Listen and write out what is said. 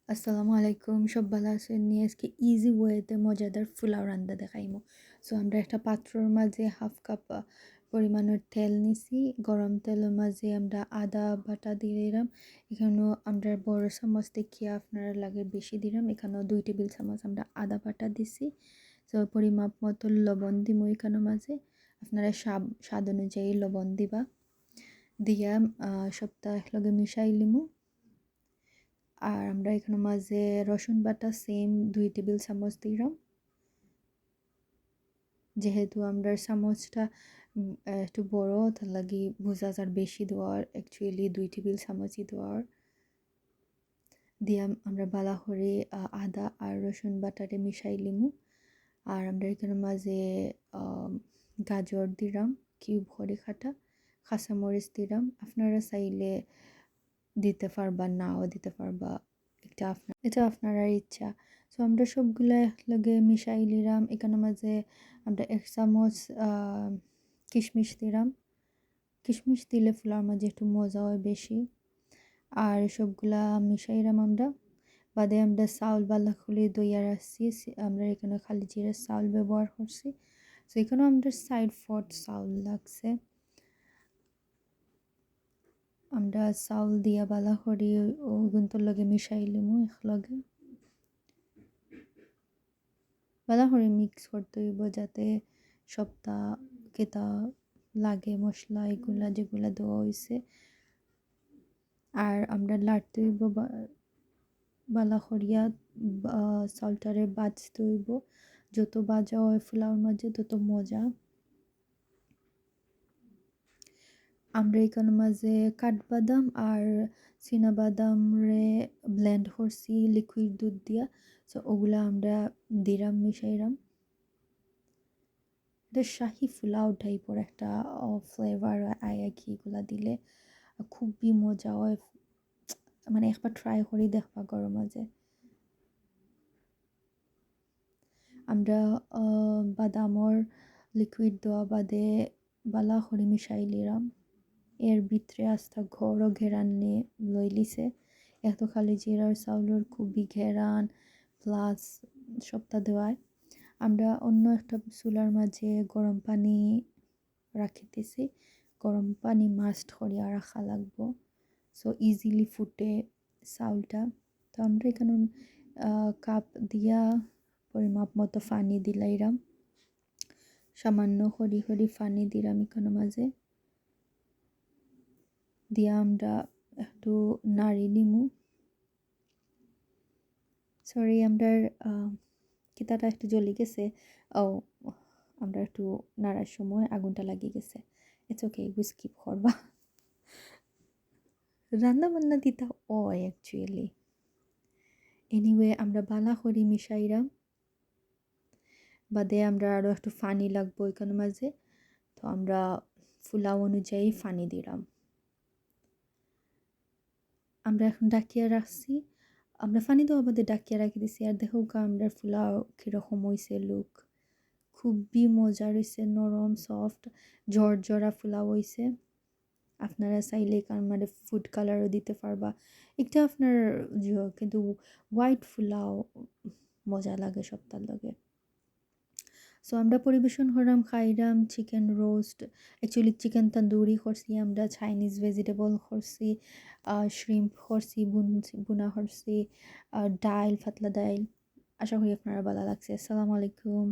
আসসালামু আলাইকুম, সব ভালো আছেন? নিয়ে আজকে ইজি ওয়েতে মজাদার পোলাও রান্দা দেখাইমু। সো আমরা একটা পাত্রর মাঝে হাফ কাপ পরিমাণের তেল নিছি। গরম তেলের মাঝে আমরা আদা বাটা দিয়ে দিলাম। এখানেও আমরা বড় চামচ দেখিয়া আপনারা লাগে বেশি দিলাম। এখানেও 2 টেবিল চামচ আমরা আদা বাটা দিছি। সো পরিমাপ মতো লবণ দিমু এখানের মাঝে। আপনারা স্বাদ অনুযায়ী লবণ দিবা। দিয়া সবটা একলগে মিশাই লিমু। আর আমরা এখানের মাঝে রসুন বাটা সেম 2 টেবিল চামচ দিলাম। যেহেতু আমরা চামচটা একটু বড়, তার লাগি বোঝা যার বেশি দেওয়ার, অ্যাকচুয়ালি 2 টেবিল চামচই দেওয়ার। দিয়ে আমরা বালা করে আদা আর রসুন বাটারে মিশাই লিমু। আর আমরা এখানের মাঝে গাজর দিলাম কিউব করে কাটা, কাঁচামরিচ দিলাম। আপনারা চাইলে দিতে পারবা, নাও দিতে পারবা, এটা আপনারা ইচ্ছা। সো আমরা সবগুলা একলগে মিশাই নিলাম। এখানের মাঝে আমরা 1 চামচ কিশমিশ দিলাম। কিশমিশ দিলে পোলাওর মাঝে একটু মজা হয় বেশি। আর সবগুলা মিশাইলাম আমরা। বাদে আমরা চাউল বালা খুলে দইয়া রাখছি। আমরা এখানে খালি জিরার চাউল ব্যবহার করছি। সো এখানেও আমাদের সাইড ফট চাউল লাগছে। আমরা চাউল দিয়া বালা করি ওগুন্তর লগে মিশাই লিমু একলগে। ভালো করে মিক্স করতে হইব যাতে সবটা কেতা লাগে, মশলা এগুলা যেগুলা দেওয়া হয়েছে। আর আমরা লাড়তে হইব বালা করিয়া, চাউলটারে বাজতে হইব। যত বাজা হয় পোলাওর মাঝে তত মজা। আমরা এখানের মাঝে কাঠবাদাম আর চীনাবাদাম রে ব্লেন্ড করছি লিকুইড দুধ দিয়া। সো ওগুলা আমরা দিলাম, মিশাইলাম। এটা শাহি পোলাও টাইপের একটা ফ্লেভার আয় আর কি। এগুলা দিলে খুবই মজা হয়। মানে একবার ট্রাই করে দেখবা গরম মাঝে। আমরা বাদামর লিকুইড দেওয়া বাদে বালা করে মিশাই লিলাম। এর ভিতরে আস্তা ঘর ও ঘেরান নিয়ে লই লিছে। এত খালি জিরার চাউলের খুবই ঘেরান প্লাস সবটা দেওয়ায়। আমরা অন্য একটা চুলার মাঝে গরম পানি রাখিতেছি। গরম পানি মাস্ট করিয়া রাখা লাগবো, সো ইজিলি ফুটে চাউলটা। তো আমরা এখানে কাপ দিয়া পরিমাপ মতো পানি দিলাইরাম। সামান্য হরি হরি পানি দিলাম এখানের মাঝে। দিয়া আমরা একটু নাড়ি নিমু। সরি, আমরা কিতাটা একটু জ্বলি গেছে। ও, আমরা একটু নাড়ার সময় আগুনটা লাগিয়ে গেছে। ইটস ওকে, স্কিপ করবা। রান্না বান্না দিতা হয় অ্যাকচুয়ালি। এনিওয়ে আমরা বালা করি মিশাইরাম। বাদে আমরা আরও একটু পানি লাগবো এখানের মাঝে। তো আমরা পোলাও অনুযায়ী পানি দিলাম। আমরা এখন ডাকিয়া রাখছি। আমরা পানি দেওয়া বাদে ডাকিয়া রাখি দিছি। আর দেখো আমরা পোলাও কীরকম হয়েছে লুক। খুবই মজার হয়েছে, নরম সফট ঝরঝরা পোলাও হয়েছে। আপনারা চাইলে এখানে মানে ফুড কালারও দিতে পারবা। এটা আপনার কিন্তু হোয়াইট পোলাও মজা লাগে সবটার লগে। সো আমরা পরিবেশন করলাম, খাইলাম chicken roast. Actually chicken tandoori করছি, আমরা চাইনিজ ভেজিটেবল করছি, শ্রিম্প করছি, বুনা করছি, ডাইল, পাতলা ডাইল। আশা করি আপনারা ভালো লাগছে। আসসালামু আলাইকুম।